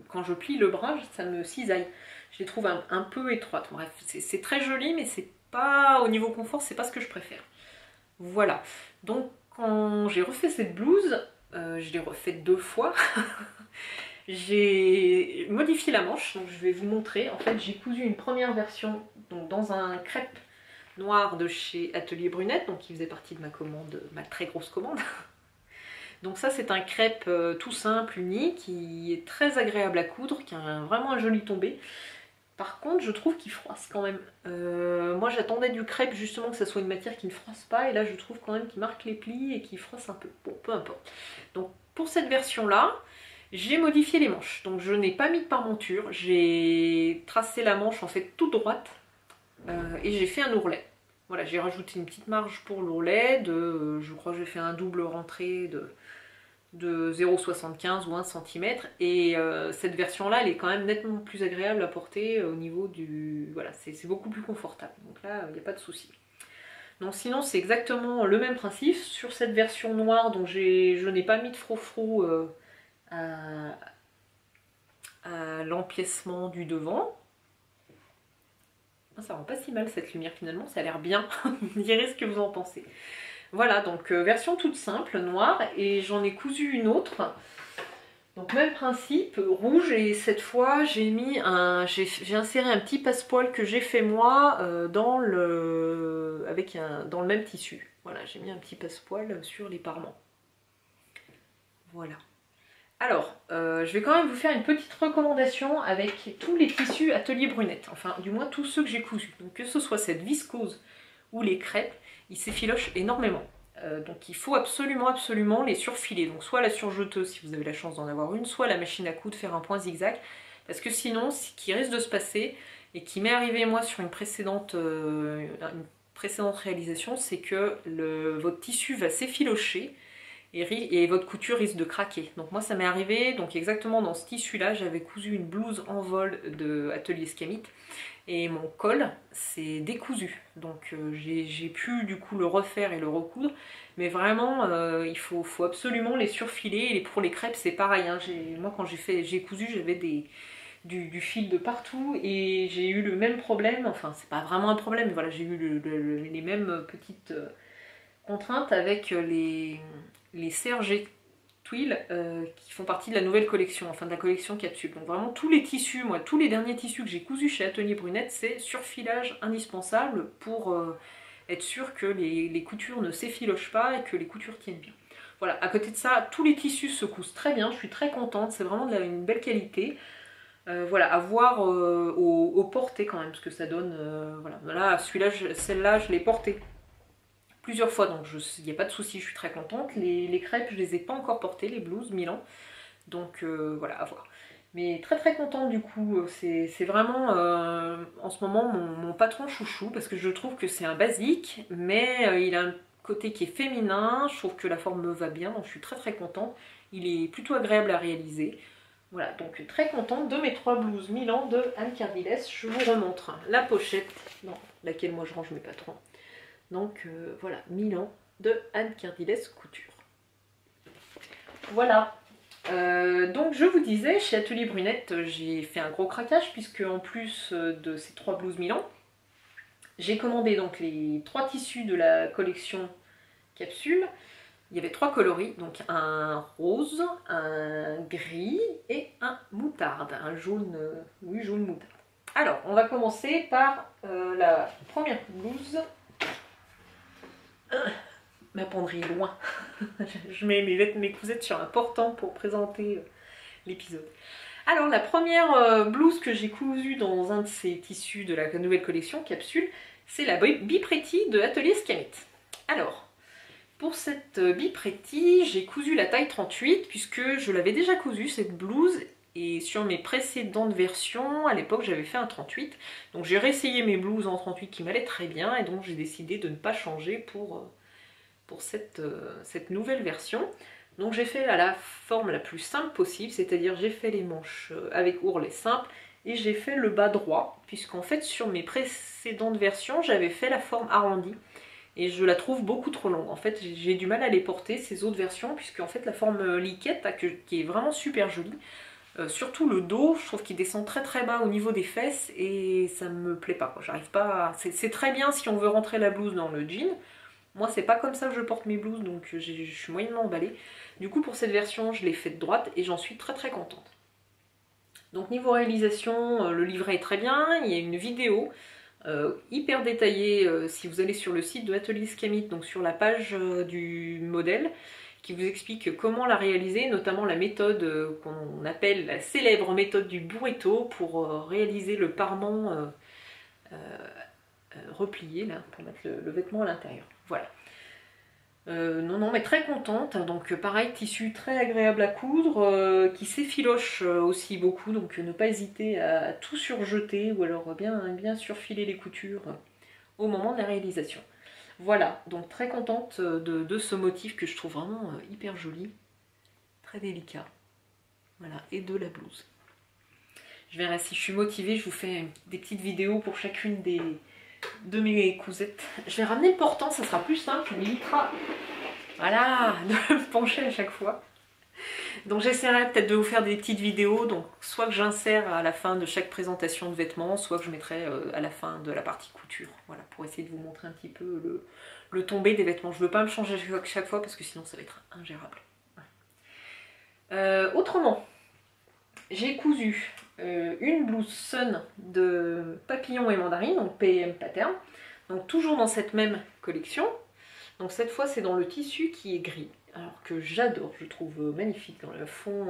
quand je plie le bras, ça me cisaille. Je les trouve un peu étroites. Bref, c'est très joli, mais c'est pas, au niveau confort, c'est pas ce que je préfère. Voilà, donc quand j'ai refait cette blouse, je l'ai refaite 2 fois, j'ai modifié la manche, donc je vais vous montrer. En fait, j'ai cousu une première version donc dans un crêpe noir de chez Atelier Brunette, donc qui faisait partie de ma commande, ma très grosse commande. Donc ça, c'est un crêpe tout simple, uni, qui est très agréable à coudre, qui a vraiment un joli tombé. Par contre, je trouve qu'il froisse quand même. Moi, j'attendais du crêpe justement que ça soit une matière qui ne froisse pas, et là, je trouve quand même qu'il marque les plis et qu'il froisse un peu. Bon, peu importe. Donc, pour cette version-là, j'ai modifié les manches. Donc, je n'ai pas mis de parmenture. J'ai tracé la manche en fait toute droite et j'ai fait un ourlet. Voilà, j'ai rajouté une petite marge pour l'ourlet. Je crois que j'ai fait un double rentrée de 0,75 ou 1 cm, et cette version là elle est quand même nettement plus agréable à porter au niveau du... Voilà, c'est beaucoup plus confortable, donc là il n'y a pas de souci. Donc sinon c'est exactement le même principe sur cette version noire, donc je n'ai pas mis de frou-frou à l'empiècement du devant. Ça rend pas si mal cette lumière finalement, ça a l'air bien. Vous direz ce que vous en pensez. Voilà, donc version toute simple, noire, et j'en ai cousu une autre. Donc même principe, rouge, et cette fois j'ai inséré un petit passepoil que j'ai fait moi dans le même tissu. Voilà, j'ai mis un petit passepoil sur les parements. Voilà. Alors, je vais quand même vous faire une petite recommandation avec tous les tissus Atelier Brunette, enfin du moins tous ceux que j'ai cousus. Donc que ce soit cette viscose ou les crêpes, ils s'effilochent énormément. Donc il faut absolument les surfiler. Donc soit la surjeteuse si vous avez la chance d'en avoir une, soit la machine à coudre, faire un point zigzag. Parce que sinon, ce qui risque de se passer, et qui m'est arrivé moi sur une précédente réalisation, c'est que votre tissu va s'effilocher et votre couture risque de craquer. Donc moi ça m'est arrivé, donc exactement dans ce tissu là, j'avais cousu une blouse en vol de Atelier Scamit et mon col s'est décousu. Donc j'ai pu du coup le refaire et le recoudre, mais vraiment il faut absolument les surfiler. Et pour les crêpes c'est pareil, hein. Moi quand j'ai cousu, j'avais du fil de partout et j'ai eu le même problème, enfin c'est pas vraiment un problème, mais voilà, j'ai eu les mêmes petites contraintes avec les sergés tuiles qui font partie de la nouvelle collection, enfin de la collection capsule. Donc vraiment tous les tissus, moi tous les derniers tissus que j'ai cousus chez Atelier Brunette, c'est surfilage indispensable pour être sûr que les coutures ne s'effilochent pas et que les coutures tiennent bien. Voilà, à côté de ça, tous les tissus se cousent très bien, je suis très contente, c'est vraiment une belle qualité. Voilà, à voir au porté quand même, ce que ça donne. Voilà, là, celle-là, je l'ai portée plusieurs fois, donc il n'y a pas de souci, je suis très contente. Les crêpes, je les ai pas encore portées, les blouses Milan, donc voilà, à voir. Mais très très contente du coup, c'est vraiment en ce moment mon patron chouchou, parce que je trouve que c'est un basique, mais il a un côté qui est féminin, je trouve que la forme me va bien, donc je suis très très contente. Il est plutôt agréable à réaliser. Voilà, donc très contente de mes 3 blouses Milan de Anne Cardiles. Je vous remontre la pochette dans laquelle moi je range mes patrons. Donc voilà, Milan de Anne Cardiles Couture. Voilà, donc je vous disais, chez Atelier Brunette, j'ai fait un gros craquage, puisque en plus de ces 3 blouses Milan, j'ai commandé donc les 3 tissus de la collection capsule. Il y avait 3 coloris, donc un rose, un gris et un moutarde, un jaune, oui, jaune moutarde. Alors, on va commencer par la première blouse. Ma penderie est loin. Je mets mes cousettes sur un portant pour présenter l'épisode. Alors, la première blouse que j'ai cousue dans un de ces tissus de la nouvelle collection capsule, c'est la Bipretti de Atelier Scamit. Alors, pour cette Bipretti, j'ai cousu la taille 38 puisque je l'avais déjà cousue cette blouse, et sur mes précédentes versions, à l'époque j'avais fait un 38. Donc j'ai réessayé mes blouses en 38 qui m'allaient très bien, et donc j'ai décidé de ne pas changer pour cette nouvelle version. Donc j'ai fait la forme la plus simple possible, c'est-à-dire j'ai fait les manches avec ourlet simple et j'ai fait le bas droit, puisqu'en fait sur mes précédentes versions j'avais fait la forme arrondie. Et je la trouve beaucoup trop longue. En fait, j'ai du mal à les porter, ces autres versions, puisque en fait la forme liquette, qui est vraiment super jolie, surtout le dos, je trouve qu'il descend très très bas au niveau des fesses, et ça me plaît pas. J'arrive pas à... C'est très bien si on veut rentrer la blouse dans le jean. Moi, c'est pas comme ça que je porte mes blouses, donc je suis moyennement emballée. Du coup, pour cette version, je l'ai faite droite, et j'en suis très très contente. Donc niveau réalisation, le livret est très bien, il y a une vidéo hyper détaillée si vous allez sur le site de Atelier Scamit, donc sur la page du modèle, qui vous explique comment la réaliser, notamment la méthode qu'on appelle la célèbre méthode du burrito pour réaliser le parement replié, là, pour mettre le vêtement à l'intérieur. Voilà. Non, mais très contente. Donc pareil, tissu très agréable à coudre, qui s'effiloche aussi beaucoup, donc ne pas hésiter à tout surjeter ou alors bien surfiler les coutures au moment de la réalisation. Voilà, donc très contente de ce motif que je trouve vraiment hyper joli, très délicat. Voilà, et de la blouse. Je verrai si je suis motivée, je vous fais des petites vidéos pour chacune de mes cousettes. Je vais ramener le portant, ça sera plus simple, ça m'évitera, voilà, de me pencher à chaque fois. Donc j'essaierai peut-être de vous faire des petites vidéos, donc soit que j'insère à la fin de chaque présentation de vêtements, soit que je mettrai à la fin de la partie couture, voilà, pour essayer de vous montrer un petit peu le tombé des vêtements. Je ne veux pas me changer chaque fois parce que sinon ça va être ingérable. Voilà. Autrement, j'ai cousu une blouse Sun de Papillon et Mandarine, donc PM Pattern, donc toujours dans cette même collection. Donc cette fois c'est dans le tissu qui est gris, alors que j'adore, je trouve magnifique, dans le fond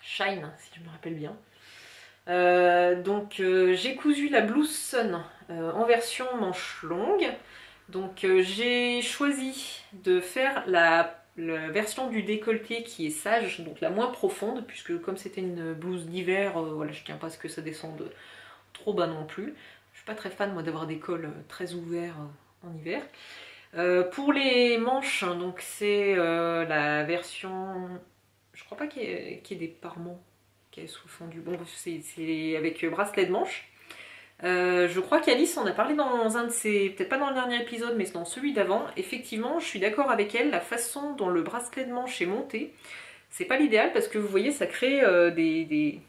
shine, si je me rappelle bien. Donc j'ai cousu la blouse Sun en version manche longue. Donc j'ai choisi de faire la version du décolleté qui est sage, donc la moins profonde, puisque comme c'était une blouse d'hiver, voilà, je tiens pas à ce que ça descende trop bas non plus. Je suis pas très fan moi d'avoir des cols très ouverts en hiver. Pour les manches, donc c'est la version, je crois pas qu'il y ait des parements qui est sous-fondu. Bon, c'est avec bracelet de manche. Je crois qu'Alice en a parlé dans un de ses, peut-être pas dans le dernier épisode, mais dans celui d'avant. Effectivement, je suis d'accord avec elle, la façon dont le bracelet de manche est monté, c'est pas l'idéal parce que vous voyez, ça crée des...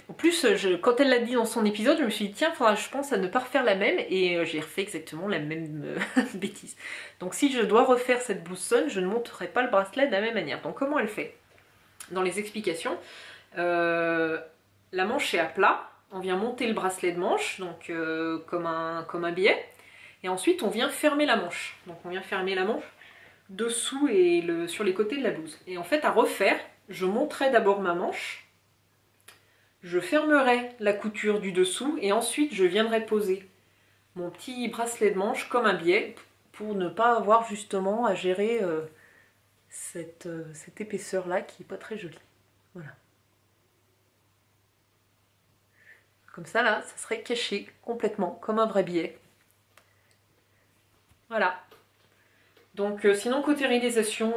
En plus, quand elle l'a dit dans son épisode, je me suis dit tiens, faudra, je pense, à ne pas refaire la même, et j'ai refait exactement la même bêtise. Donc si je dois refaire cette blouse Sun, je ne monterai pas le bracelet de la même manière. Donc comment elle fait? Dans les explications, la manche est à plat. On vient monter le bracelet de manche, donc comme un billet, et ensuite on vient fermer la manche. Donc on vient fermer la manche dessous et sur les côtés de la blouse. Et en fait, à refaire, je monterai d'abord ma manche, je fermerai la couture du dessous, et ensuite je viendrai poser mon petit bracelet de manche comme un billet, pour ne pas avoir justement à gérer cette épaisseur-là qui n'est pas très jolie. Voilà. Comme ça, là, ça serait caché complètement, comme un vrai billet. Voilà. Donc, sinon, côté réalisation,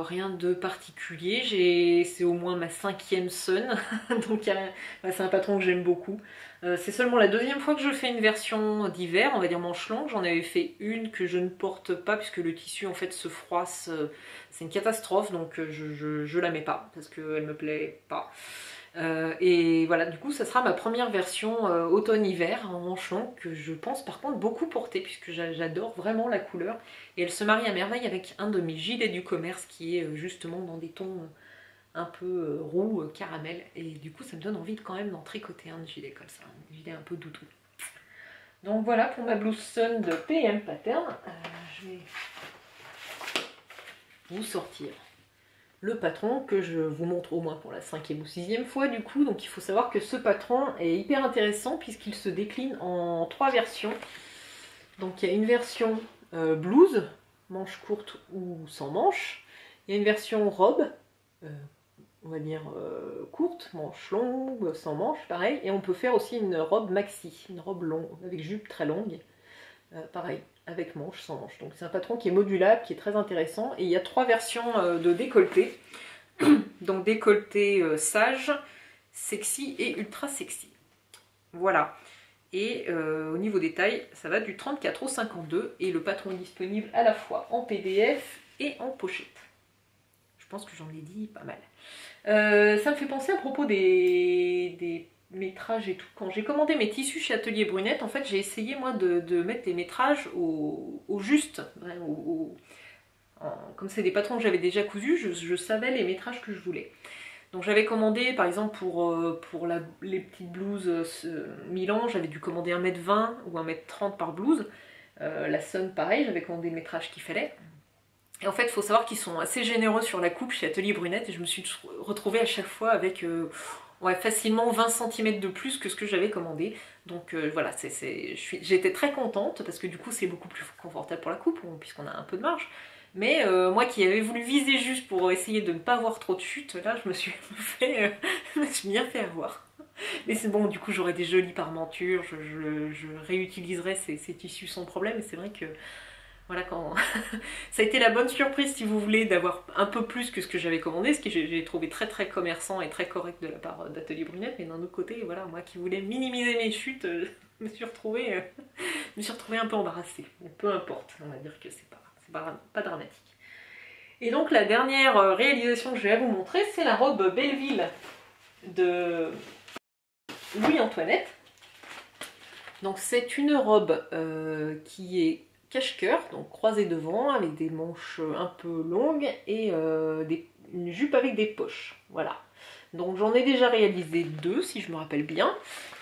rien de particulier. C'est au moins ma 5e Sun. Donc, c'est un patron que j'aime beaucoup. C'est seulement la 2e fois que je fais une version d'hiver, on va dire manche longue. J'en avais fait une que je ne porte pas, puisque le tissu, en fait, se froisse. C'est une catastrophe, donc je la mets pas, parce qu'elle me plaît pas. Et voilà, du coup ça sera ma première version automne-hiver en manche longue, que je pense par contre beaucoup porter, puisque j'adore vraiment la couleur, et elle se marie à merveille avec un de mes gilets du commerce qui est justement dans des tons un peu roux, caramel, et du coup ça me donne envie quand même d'en tricoter un gilet comme ça, un gilet un peu doudou. Donc voilà pour ma blouse Sun de PM Pattern. Je vais vous sortir le patron que je vous montre au moins pour la 5e ou 6e fois du coup. Donc il faut savoir que ce patron est hyper intéressant puisqu'il se décline en 3 versions. Donc il y a une version blouse, manche courte ou sans manche. Il y a une version robe, on va dire courte, manche longue, sans manche, pareil. Et on peut faire aussi une robe maxi, une robe longue, avec jupe très longue, pareil, avec manche, sans manche. Donc c'est un patron qui est modulable, qui est très intéressant. Et il y a 3 versions de décolleté. Donc décolleté sage, sexy et ultra sexy. Voilà. Et au niveau des tailles, ça va du 34 au 52. Et le patron est disponible à la fois en PDF et en pochette. Je pense que j'en ai dit pas mal. Ça me fait penser à propos des métrages et tout. Quand j'ai commandé mes tissus chez Atelier Brunette, en fait j'ai essayé moi de mettre des métrages au juste. Comme c'est des patrons que j'avais déjà cousus, je savais les métrages que je voulais. Donc j'avais commandé par exemple pour les petites blouses Milan, j'avais dû commander 1,20 m ou 1,30 m par blouse. La Sun pareil, j'avais commandé le métrage qu'il fallait. Et en fait, il faut savoir qu'ils sont assez généreux sur la coupe chez Atelier Brunette, et je me suis retrouvée à chaque fois avec ouais, facilement 20 cm de plus que ce que j'avais commandé. Donc voilà, j'étais très contente parce que du coup c'est beaucoup plus confortable pour la coupe puisqu'on a un peu de marge. Mais moi qui avais voulu viser juste pour essayer de ne pas avoir trop de chute, là je me suis bien fait avoir. Mais c'est bon, du coup j'aurai des jolies parmentures, je réutiliserai ces tissus sans problème, et c'est vrai que voilà, ça a été la bonne surprise si vous voulez d'avoir un peu plus que ce que j'avais commandé, ce que j'ai trouvé très très commerçant et très correct de la part d'Atelier Brunette, mais d'un autre côté, voilà, moi qui voulais minimiser mes chutes, je me suis retrouvée un peu embarrassée. Mais peu importe, on va dire que c'est pas dramatique. Et donc la dernière réalisation que je vais vous montrer, c'est la robe Belleville de Louis-Antoinette. Donc c'est une robe qui est cache-cœur, donc croisée devant, avec des manches un peu longues et une jupe avec des poches. Voilà. Donc j'en ai déjà réalisé 2, si je me rappelle bien.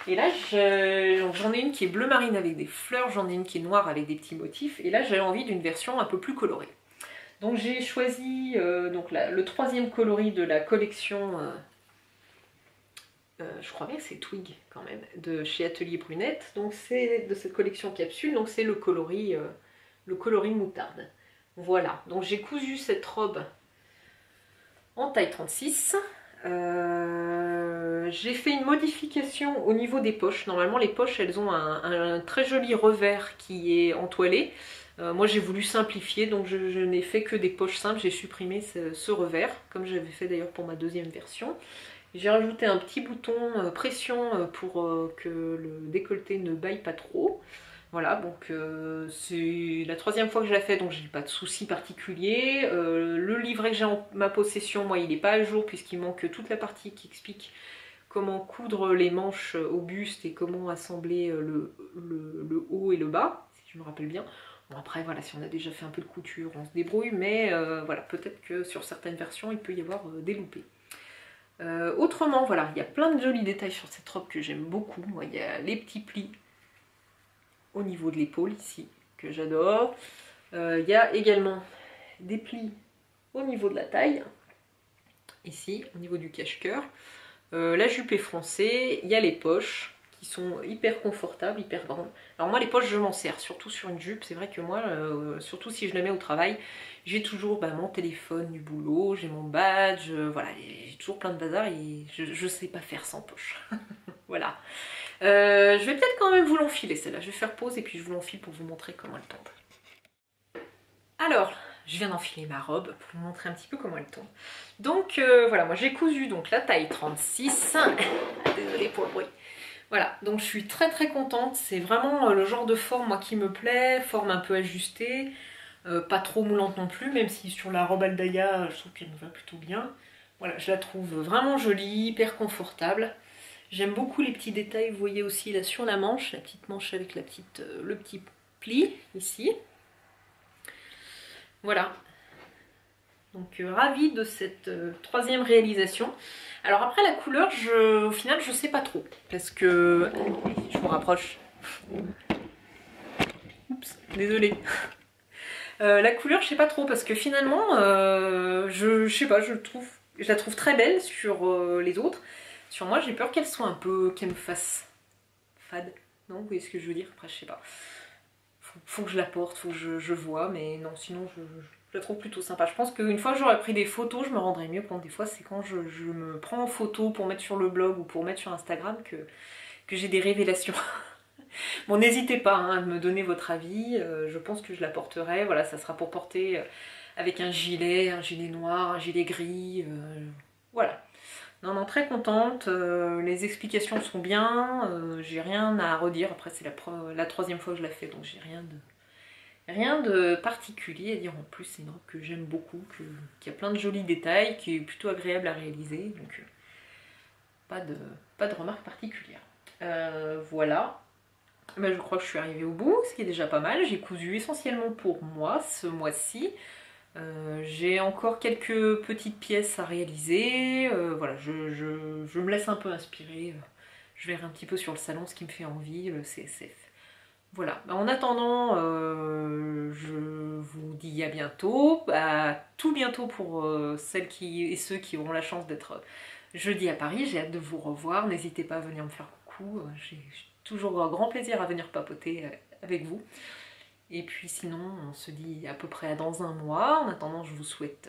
Et là, j'en ai une qui est bleu marine avec des fleurs, j'en ai une qui est noire avec des petits motifs. Et là, j'avais envie d'une version un peu plus colorée. Donc j'ai choisi donc le 3e coloris de la collection... je crois bien que c'est Twig quand même, de chez Atelier Brunette. Donc c'est de cette collection capsule, donc c'est le coloris moutarde. Voilà, donc j'ai cousu cette robe en taille 36. J'ai fait une modification au niveau des poches. Normalement les poches elles ont un très joli revers qui est entoilé. Moi j'ai voulu simplifier, donc je n'ai fait que des poches simples, j'ai supprimé ce revers, comme j'avais fait d'ailleurs pour ma deuxième version. J'ai rajouté un petit bouton pression pour que le décolleté ne baille pas trop. Voilà, donc c'est la troisième fois que je la fais, donc j'ai pas de soucis particuliers. Le livret que j'ai en ma possession, moi il n'est pas à jour puisqu'il manque toute la partie qui explique comment coudre les manches au buste et comment assembler le haut et le bas, si je me rappelle bien. Bon après voilà, si on a déjà fait un peu de couture, on se débrouille, mais voilà, peut-être que sur certaines versions il peut y avoir des loupés. Autrement, voilà, il y a plein de jolis détails sur cette robe que j'aime beaucoup. Moi, il y a les petits plis au niveau de l'épaule ici, que j'adore. Il y a également des plis au niveau de la taille, ici, au niveau du cache-cœur. La jupe est froncée, il y a les poches qui sont hyper confortables, hyper grandes. Alors moi les poches je m'en sers, surtout sur une jupe, c'est vrai que moi, surtout si je la mets au travail, j'ai toujours mon téléphone du boulot, j'ai mon badge, voilà, j'ai toujours plein de bazar et je sais pas faire sans poche. Voilà. Je vais peut-être quand même vous l'enfiler celle-là, je vais faire pause et puis je vous l'enfile pour vous montrer comment elle tombe. Alors, je viens d'enfiler ma robe pour vous montrer un petit peu comment elle tombe. Donc voilà, moi j'ai cousu donc la taille 36. Désolée pour le bruit. Voilà, donc je suis très très contente. C'est vraiment le genre de forme moi qui me plaît, forme un peu ajustée, pas trop moulante non plus, même si sur la robe Aldaïa, je trouve qu'elle me va plutôt bien. Voilà, je la trouve vraiment jolie, hyper confortable. J'aime beaucoup les petits détails, vous voyez aussi là sur la manche avec le petit pli ici. Voilà, donc ravie de cette troisième réalisation. Alors après la couleur, au final je sais pas trop, parce que, je vous rapproche, oups, désolée. La couleur je sais pas trop, parce que finalement, je sais pas, je la trouve très belle sur les autres. Sur moi j'ai peur qu'elle soit un peu, qu'elle me fasse fade, non, vous voyez ce que je veux dire? Après je sais pas. Faut que je la porte, faut que je vois, mais non, sinon je la trouve plutôt sympa. Je pense qu'une fois que j'aurais pris des photos, je me rendrais mieux compte. Des fois, c'est quand je me prends en photo pour mettre sur le blog ou pour mettre sur Instagram que j'ai des révélations. Bon, n'hésitez pas à me donner votre avis. Je pense que je la porterai. Voilà, ça sera pour porter avec un gilet noir, un gilet gris. Voilà. Non, très contente, les explications sont bien, j'ai rien à redire, après c'est la troisième fois que je la fais, donc j'ai rien de particulier à dire en plus. C'est une robe que j'aime beaucoup, qui a plein de jolis détails, qui est plutôt agréable à réaliser, donc pas de remarques particulières. Voilà, je crois que je suis arrivée au bout, ce qui est déjà pas mal. J'ai cousu essentiellement pour moi ce mois-ci. J'ai encore quelques petites pièces à réaliser, voilà, je me laisse un peu inspirer, je verrai un petit peu sur le salon ce qui me fait envie, le CSF. Voilà, en attendant, je vous dis à bientôt, à tout bientôt pour celles et ceux qui auront la chance d'être jeudi à Paris. J'ai hâte de vous revoir, n'hésitez pas à venir me faire coucou, j'ai toujours un grand plaisir à venir papoter avec vous. Et puis sinon, on se dit à peu près dans un mois. En attendant, je vous souhaite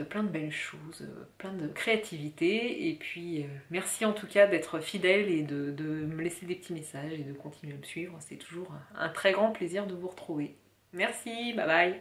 plein de belles choses, plein de créativité. Et puis, merci en tout cas d'être fidèle et de me laisser des petits messages et de continuer à me suivre. C'est toujours un très grand plaisir de vous retrouver. Merci, bye bye.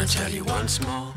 I tell you once more?